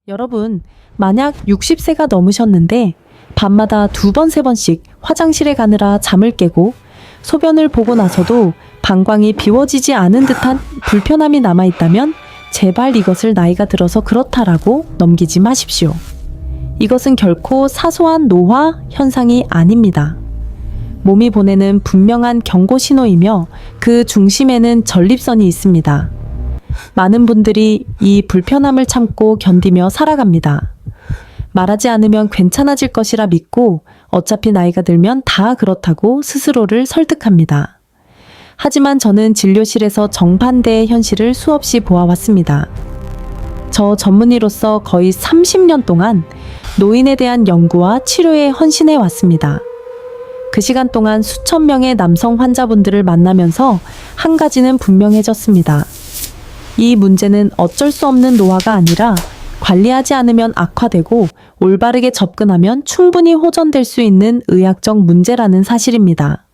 여러분, 만약 60세가 넘으셨는데 밤마다 2번, 3번씩 화장실에 가느라 잠을 깨고 소변을 보고 나서도 방광이 비워지지 않은 듯한 불편함이 남아있다면 제발 이것을 나이가 들어서 그렇다라고 넘기지 마십시오. 이것은 결코 사소한 노화 현상이 아닙니다. 몸이 보내는 분명한 경고 신호이며 그 중심에는 전립선이 있습니다. 많은 분들이 이 불편함을 참고 견디며 살아갑니다. 말하지 않으면 괜찮아질 것이라 믿고 어차피 나이가 들면 다 그렇다고 스스로를 설득합니다. 하지만 저는 진료실에서 정반대의 현실을 수없이 보아왔습니다. 저 전문의로서 거의 30년 동안 노인에 대한 연구와 치료에 헌신해 왔습니다. 그 시간 동안 수천 명의 남성 환자분들을 만나면서 한 가지는 분명해졌습니다. 이 문제는 어쩔 수 없는 노화가 아니라 관리하지 않으면 악화되고 올바르게 접근하면 충분히 호전될 수 있는 의학적 문제라는 사실입니다.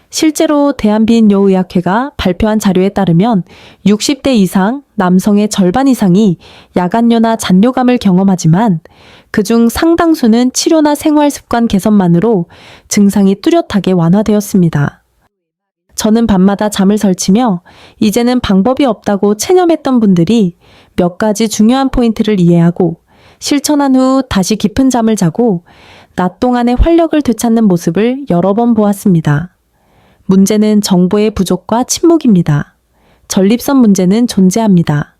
실제로 대한비인요의학회가 발표한 자료에 따르면 60대 이상 남성의 절반 이상이 야간뇨나 잔뇨감을 경험하지만 그중 상당수는 치료나 생활 습관 개선만으로 증상이 뚜렷하게 완화되었습니다. 저는 밤마다 잠을 설치며 이제는 방법이 없다고 체념했던 분들이 몇 가지 중요한 포인트를 이해하고 실천한 후 다시 깊은 잠을 자고 낮 동안의 활력을 되찾는 모습을 여러 번 보았습니다. 문제는 정보의 부족과 침묵입니다. 전립선 문제는 존재합니다.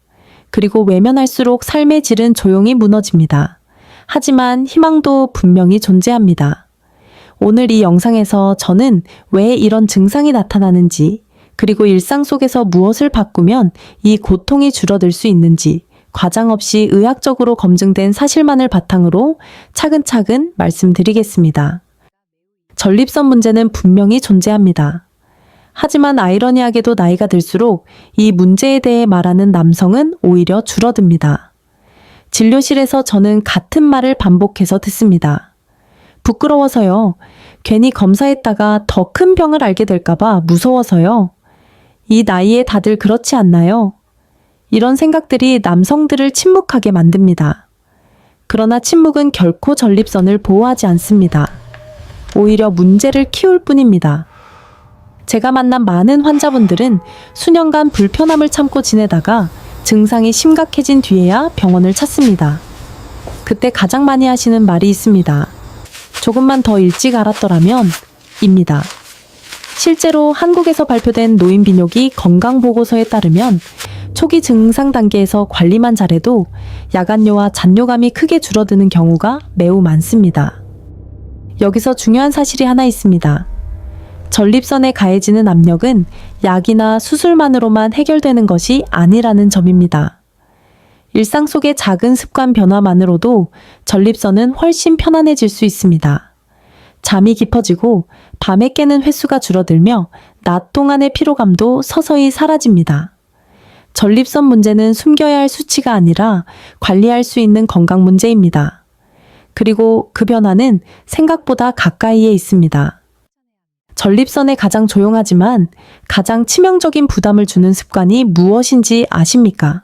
그리고 외면할수록 삶의 질은 조용히 무너집니다. 하지만 희망도 분명히 존재합니다. 오늘 이 영상에서 저는 왜 이런 증상이 나타나는지, 그리고 일상 속에서 무엇을 바꾸면 이 고통이 줄어들 수 있는지 과장 없이 의학적으로 검증된 사실만을 바탕으로 차근차근 말씀드리겠습니다. 전립선 문제는 분명히 존재합니다. 하지만 아이러니하게도 나이가 들수록 이 문제에 대해 말하는 남성은 오히려 줄어듭니다. 진료실에서 저는 같은 말을 반복해서 듣습니다. 부끄러워서요. 괜히 검사했다가 더 큰 병을 앓게 될까봐 무서워서요. 이 나이에 다들 그렇지 않나요? 이런 생각들이 남성들을 침묵하게 만듭니다. 그러나 침묵은 결코 전립선을 보호하지 않습니다. 오히려 문제를 키울 뿐입니다. 제가 만난 많은 환자분들은 수년간 불편함을 참고 지내다가 증상이 심각해진 뒤에야 병원을 찾습니다. 그때 가장 많이 하시는 말이 있습니다. 조금만 더 일찍 알았더라면 입니다. 실제로 한국에서 발표된 노인비뇨기 건강보고서에 따르면 초기 증상 단계에서 관리만 잘해도 야간뇨와 잔뇨감이 크게 줄어드는 경우가 매우 많습니다. 여기서 중요한 사실이 하나 있습니다. 전립선에 가해지는 압력은 약이나 수술만으로만 해결되는 것이 아니라는 점입니다. 일상 속의 작은 습관 변화만으로도 전립선은 훨씬 편안해질 수 있습니다. 잠이 깊어지고 밤에 깨는 횟수가 줄어들며 낮 동안의 피로감도 서서히 사라집니다. 전립선 문제는 숨겨야 할 수치가 아니라 관리할 수 있는 건강 문제입니다. 그리고 그 변화는 생각보다 가까이에 있습니다. 전립선에 가장 조용하지만 가장 치명적인 부담을 주는 습관이 무엇인지 아십니까?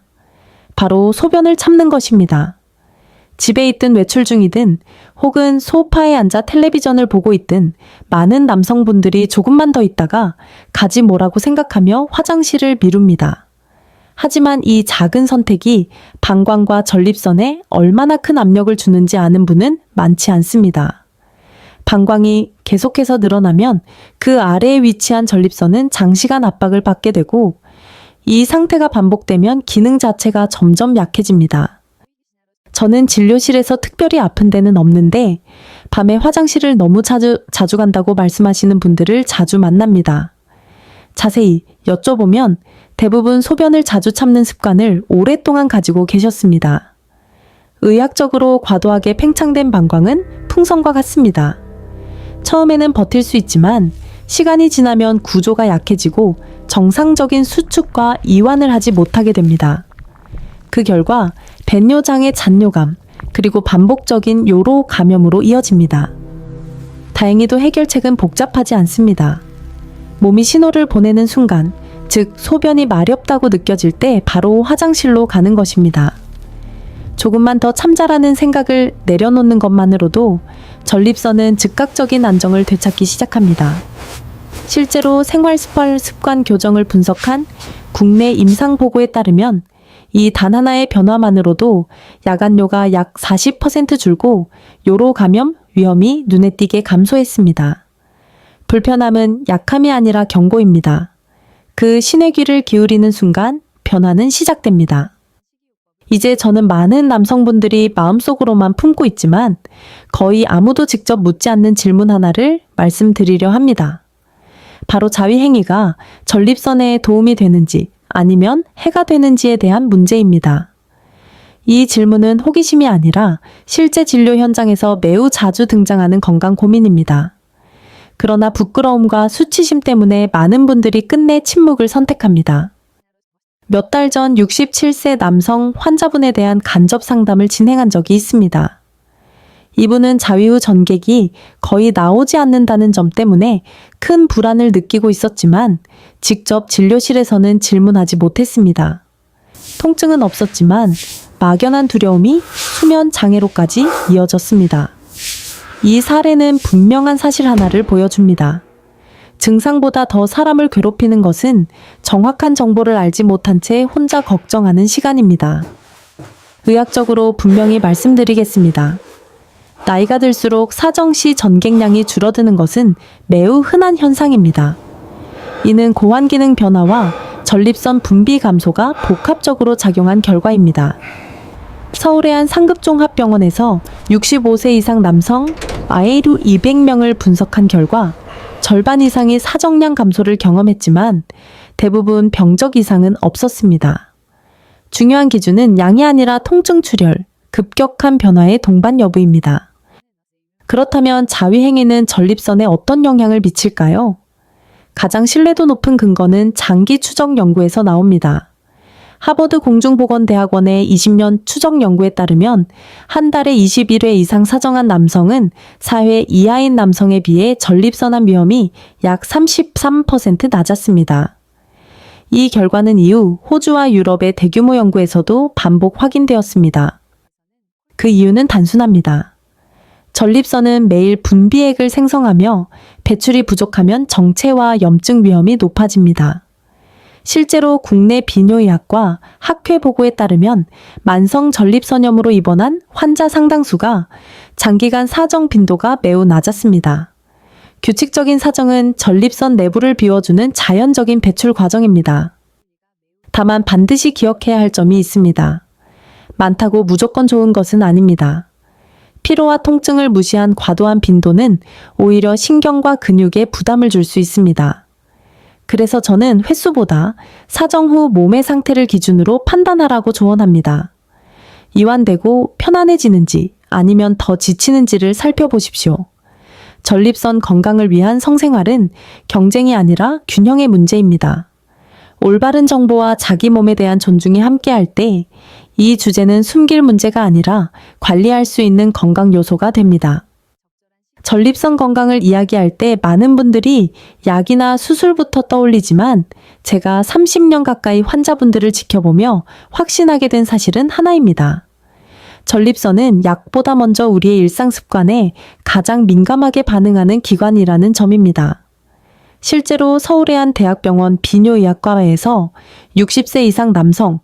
바로 소변을 참는 것입니다. 집에 있든 외출 중이든 혹은 소파에 앉아 텔레비전을 보고 있든 많은 남성분들이 조금만 더 있다가 가지 뭐라고 생각하며 화장실을 미룹니다. 하지만 이 작은 선택이 방광과 전립선에 얼마나 큰 압력을 주는지 아는 분은 많지 않습니다. 방광이 계속해서 늘어나면 그 아래에 위치한 전립선은 장시간 압박을 받게 되고 이 상태가 반복되면 기능 자체가 점점 약해집니다. 저는 진료실에서 특별히 아픈 데는 없는데 밤에 화장실을 너무 자주 간다고 말씀하시는 분들을 자주 만납니다. 자세히 여쭤보면 대부분 소변을 자주 참는 습관을 오랫동안 가지고 계셨습니다. 의학적으로 과도하게 팽창된 방광은 풍선과 같습니다. 처음에는 버틸 수 있지만 시간이 지나면 구조가 약해지고 정상적인 수축과 이완을 하지 못하게 됩니다. 그 결과 배뇨장의 잔뇨감, 그리고 반복적인 요로 감염으로 이어집니다. 다행히도 해결책은 복잡하지 않습니다. 몸이 신호를 보내는 순간, 즉 소변이 마렵다고 느껴질 때 바로 화장실로 가는 것입니다. 조금만 더 참자라는 생각을 내려놓는 것만으로도 전립선은 즉각적인 안정을 되찾기 시작합니다. 실제로 생활습관 교정을 분석한 국내 임상보고에 따르면 이 단 하나의 변화만으로도 야간뇨가 약 40% 줄고 요로 감염 위험이 눈에 띄게 감소했습니다. 불편함은 약함이 아니라 경고입니다. 그 신의 귀를 기울이는 순간 변화는 시작됩니다. 이제 저는 많은 남성분들이 마음속으로만 품고 있지만 거의 아무도 직접 묻지 않는 질문 하나를 말씀드리려 합니다. 바로 자위행위가 전립선에 도움이 되는지 아니면 해가 되는지에 대한 문제입니다. 이 질문은 호기심이 아니라 실제 진료 현장에서 매우 자주 등장하는 건강 고민입니다. 그러나 부끄러움과 수치심 때문에 많은 분들이 끝내 침묵을 선택합니다. 몇 달 전 67세 남성 환자분에 대한 간접 상담을 진행한 적이 있습니다. 이분은 자위 후 전객이 거의 나오지 않는다는 점 때문에 큰 불안을 느끼고 있었지만 직접 진료실에서는 질문하지 못했습니다. 통증은 없었지만 막연한 두려움이 수면 장애로까지 이어졌습니다. 이 사례는 분명한 사실 하나를 보여줍니다. 증상보다 더 사람을 괴롭히는 것은 정확한 정보를 알지 못한 채 혼자 걱정하는 시간입니다. 의학적으로 분명히 말씀드리겠습니다. 나이가 들수록 사정시 전객량이 줄어드는 것은 매우 흔한 현상입니다. 이는 고환기능 변화와 전립선 분비 감소가 복합적으로 작용한 결과입니다. 서울의 한 상급종합병원에서 65세 이상 남성 아이루 200명을 분석한 결과 절반 이상이 사정량 감소를 경험했지만 대부분 병적 이상은 없었습니다. 중요한 기준은 양이 아니라 통증 출혈, 급격한 변화의 동반 여부입니다. 그렇다면 자위행위는 전립선에 어떤 영향을 미칠까요? 가장 신뢰도 높은 근거는 장기 추적 연구에서 나옵니다. 하버드 공중보건대학원의 20년 추적 연구에 따르면 한 달에 21회 이상 사정한 남성은 4회 이하인 남성에 비해 전립선암 위험이 약 33% 낮았습니다. 이 결과는 이후 호주와 유럽의 대규모 연구에서도 반복 확인되었습니다. 그 이유는 단순합니다. 전립선은 매일 분비액을 생성하며 배출이 부족하면 정체와 염증 위험이 높아집니다. 실제로 국내 비뇨의학과 학회 보고에 따르면 만성 전립선염으로 입원한 환자 상당수가 장기간 사정 빈도가 매우 낮았습니다. 규칙적인 사정은 전립선 내부를 비워주는 자연적인 배출 과정입니다. 다만 반드시 기억해야 할 점이 있습니다. 많다고 무조건 좋은 것은 아닙니다. 피로와 통증을 무시한 과도한 빈도는 오히려 신경과 근육에 부담을 줄 수 있습니다. 그래서 저는 횟수보다 사정 후 몸의 상태를 기준으로 판단하라고 조언합니다. 이완되고 편안해지는지 아니면 더 지치는지를 살펴보십시오. 전립선 건강을 위한 성생활은 경쟁이 아니라 균형의 문제입니다. 올바른 정보와 자기 몸에 대한 존중이 함께할 때 이 주제는 숨길 문제가 아니라 관리할 수 있는 건강 요소가 됩니다. 전립선 건강을 이야기할 때 많은 분들이 약이나 수술부터 떠올리지만 제가 30년 가까이 환자분들을 지켜보며 확신하게 된 사실은 하나입니다. 전립선은 약보다 먼저 우리의 일상 습관에 가장 민감하게 반응하는 기관이라는 점입니다. 실제로 서울의 한 대학병원 비뇨의학과에서 60세 이상 남성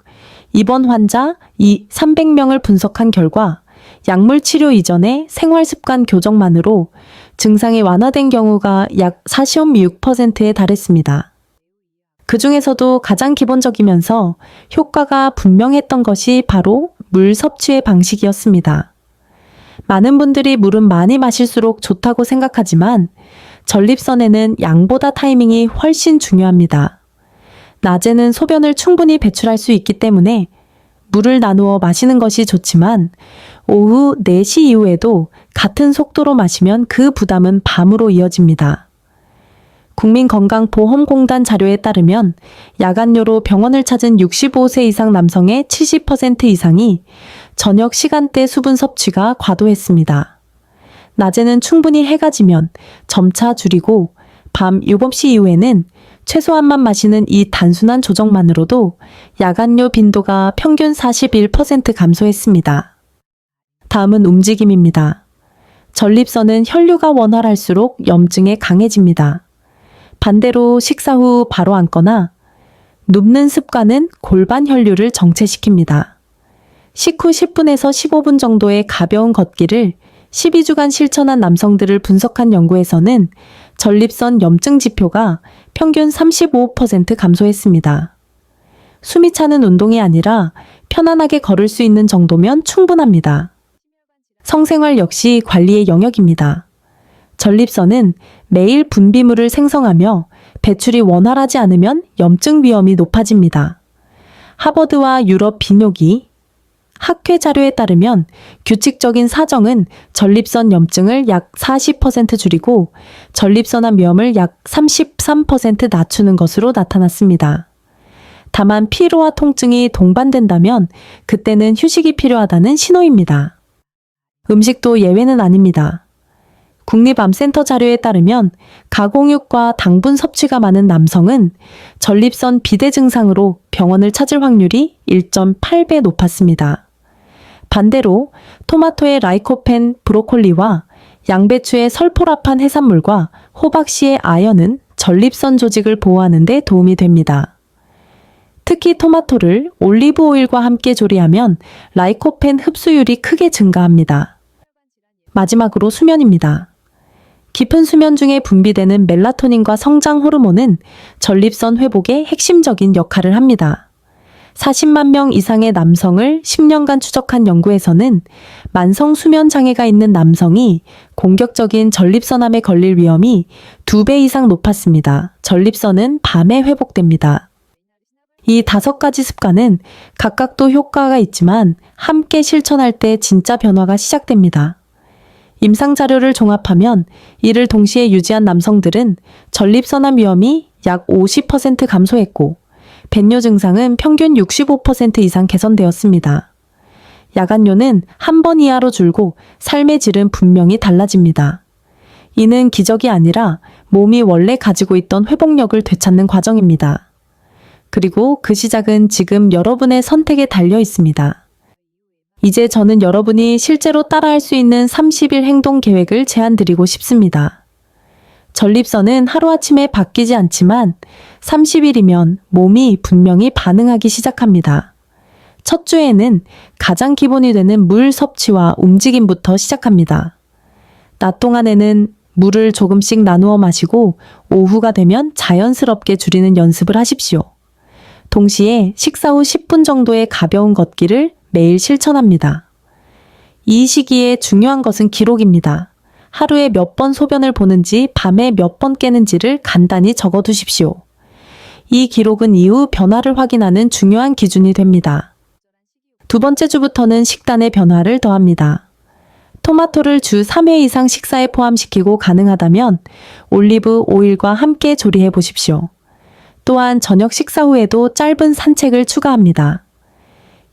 입원 환자 300명을 분석한 결과 약물 치료 이전의 생활습관 교정만으로 증상이 완화된 경우가 약 46%에 달했습니다. 그 중에서도 가장 기본적이면서 효과가 분명했던 것이 바로 물 섭취의 방식이었습니다. 많은 분들이 물은 많이 마실수록 좋다고 생각하지만 전립선에는 양보다 타이밍이 훨씬 중요합니다. 낮에는 소변을 충분히 배출할 수 있기 때문에 물을 나누어 마시는 것이 좋지만 오후 4시 이후에도 같은 속도로 마시면 그 부담은 밤으로 이어집니다. 국민건강보험공단 자료에 따르면 야간뇨로 병원을 찾은 65세 이상 남성의 70% 이상이 저녁 시간대 수분 섭취가 과도했습니다. 낮에는 충분히 해가 지면 점차 줄이고 밤 7시 이후에는 최소한만 마시는 이 단순한 조정만으로도 야간요 빈도가 평균 41% 감소했습니다. 다음은 움직임입니다. 전립선은 혈류가 원활할수록 염증에 강해집니다. 반대로 식사 후 바로 앉거나 눕는 습관은 골반 혈류를 정체시킵니다. 식후 10분에서 15분 정도의 가벼운 걷기를 12주간 실천한 남성들을 분석한 연구에서는 전립선 염증 지표가 평균 35% 감소했습니다. 숨이 차는 운동이 아니라 편안하게 걸을 수 있는 정도면 충분합니다. 성생활 역시 관리의 영역입니다. 전립선은 매일 분비물을 생성하며 배출이 원활하지 않으면 염증 위험이 높아집니다. 하버드와 유럽 비뇨기 학회 자료에 따르면 규칙적인 사정은 전립선 염증을 약 40% 줄이고 전립선암 위험을 약 33% 낮추는 것으로 나타났습니다. 다만 피로와 통증이 동반된다면 그때는 휴식이 필요하다는 신호입니다. 음식도 예외는 아닙니다. 국립암센터 자료에 따르면 가공육과 당분 섭취가 많은 남성은 전립선 비대 증상으로 병원을 찾을 확률이 1.8배 높았습니다. 반대로 토마토의 라이코펜, 브로콜리와 양배추의 설포라판 해산물과 호박씨의 아연은 전립선 조직을 보호하는 데 도움이 됩니다. 특히 토마토를 올리브 오일과 함께 조리하면 라이코펜 흡수율이 크게 증가합니다. 마지막으로 수면입니다. 깊은 수면 중에 분비되는 멜라토닌과 성장 호르몬은 전립선 회복에 핵심적인 역할을 합니다. 40만 명 이상의 남성을 10년간 추적한 연구에서는 만성 수면 장애가 있는 남성이 공격적인 전립선암에 걸릴 위험이 2배 이상 높았습니다. 전립선은 밤에 회복됩니다. 이 5가지 습관은 각각도 효과가 있지만 함께 실천할 때 진짜 변화가 시작됩니다. 임상 자료를 종합하면 이를 동시에 유지한 남성들은 전립선암 위험이 약 50% 감소했고 배뇨 증상은 평균 65% 이상 개선되었습니다. 야간요는 한 번 이하로 줄고 삶의 질은 분명히 달라집니다. 이는 기적이 아니라 몸이 원래 가지고 있던 회복력을 되찾는 과정입니다. 그리고 그 시작은 지금 여러분의 선택에 달려 있습니다. 이제 저는 여러분이 실제로 따라할 수 있는 30일 행동 계획을 제안드리고 싶습니다. 전립선은 하루아침에 바뀌지 않지만 30일이면 몸이 분명히 반응하기 시작합니다. 첫 주에는 가장 기본이 되는 물 섭취와 움직임부터 시작합니다. 낮 동안에는 물을 조금씩 나누어 마시고 오후가 되면 자연스럽게 줄이는 연습을 하십시오. 동시에 식사 후 10분 정도의 가벼운 걷기를 매일 실천합니다. 이 시기에 중요한 것은 기록입니다. 하루에 몇 번 소변을 보는지, 밤에 몇 번 깨는지를 간단히 적어두십시오. 이 기록은 이후 변화를 확인하는 중요한 기준이 됩니다. 2번째 주부터는 식단의 변화를 더합니다. 토마토를 주 3회 이상 식사에 포함시키고 가능하다면 올리브 오일과 함께 조리해 보십시오. 또한 저녁 식사 후에도 짧은 산책을 추가합니다.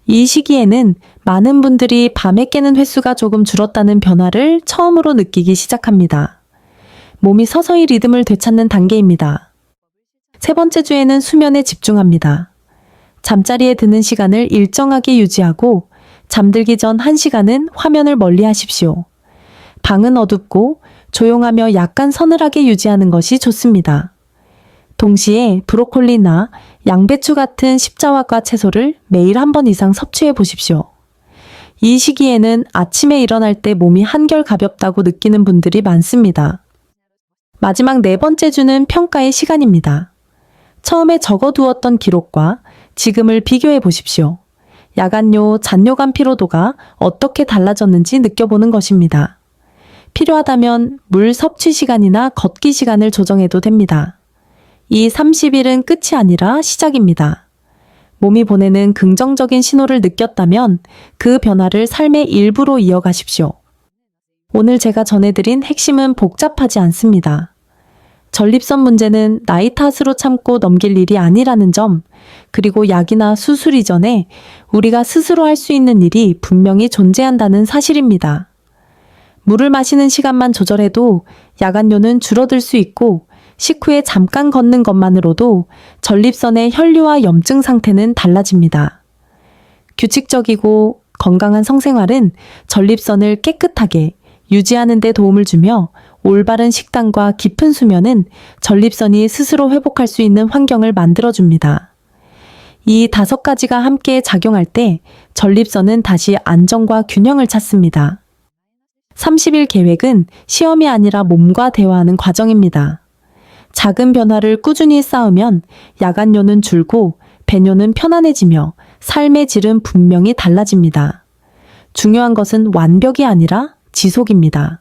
이 시기에는 많은 분들이 밤에 깨는 횟수가 조금 줄었다는 변화를 처음으로 느끼기 시작합니다. 몸이 서서히 리듬을 되찾는 단계입니다. 3번째 주에는 수면에 집중합니다. 잠자리에 드는 시간을 일정하게 유지하고 잠들기 전 1시간은 화면을 멀리 하십시오. 방은 어둡고 조용하며 약간 서늘하게 유지하는 것이 좋습니다. 동시에 브로콜리나 양배추 같은 십자화과 채소를 매일 한 번 이상 섭취해 보십시오. 이 시기에는 아침에 일어날 때 몸이 한결 가볍다고 느끼는 분들이 많습니다. 마지막 4번째 주는 평가의 시간입니다. 처음에 적어두었던 기록과 지금을 비교해 보십시오. 야간요, 잔뇨간 피로도가 어떻게 달라졌는지 느껴보는 것입니다. 필요하다면 물 섭취 시간이나 걷기 시간을 조정해도 됩니다. 이 30일은 끝이 아니라 시작입니다. 몸이 보내는 긍정적인 신호를 느꼈다면 그 변화를 삶의 일부로 이어가십시오. 오늘 제가 전해드린 핵심은 복잡하지 않습니다. 전립선 문제는 나이 탓으로 참고 넘길 일이 아니라는 점, 그리고 약이나 수술 이전에 우리가 스스로 할 수 있는 일이 분명히 존재한다는 사실입니다. 물을 마시는 시간만 조절해도 야간요는 줄어들 수 있고 식후에 잠깐 걷는 것만으로도 전립선의 혈류와 염증 상태는 달라집니다. 규칙적이고 건강한 성생활은 전립선을 깨끗하게 유지하는 데 도움을 주며 올바른 식단과 깊은 수면은 전립선이 스스로 회복할 수 있는 환경을 만들어줍니다. 이 5가지가 함께 작용할 때 전립선은 다시 안정과 균형을 찾습니다. 30일 계획은 시험이 아니라 몸과 대화하는 과정입니다. 작은 변화를 꾸준히 쌓으면 야간뇨는 줄고 배뇨는 편안해지며 삶의 질은 분명히 달라집니다. 중요한 것은 완벽이 아니라 지속입니다.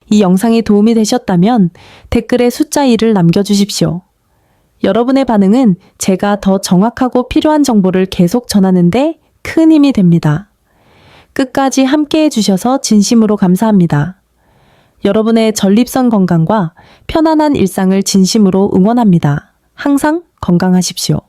이 영상이 도움이 되셨다면 댓글에 숫자 1을 남겨주십시오. 여러분의 반응은 제가 더 정확하고 필요한 정보를 계속 전하는데 큰 힘이 됩니다. 끝까지 함께 해주셔서 진심으로 감사합니다. 여러분의 전립선 건강과 편안한 일상을 진심으로 응원합니다. 항상 건강하십시오.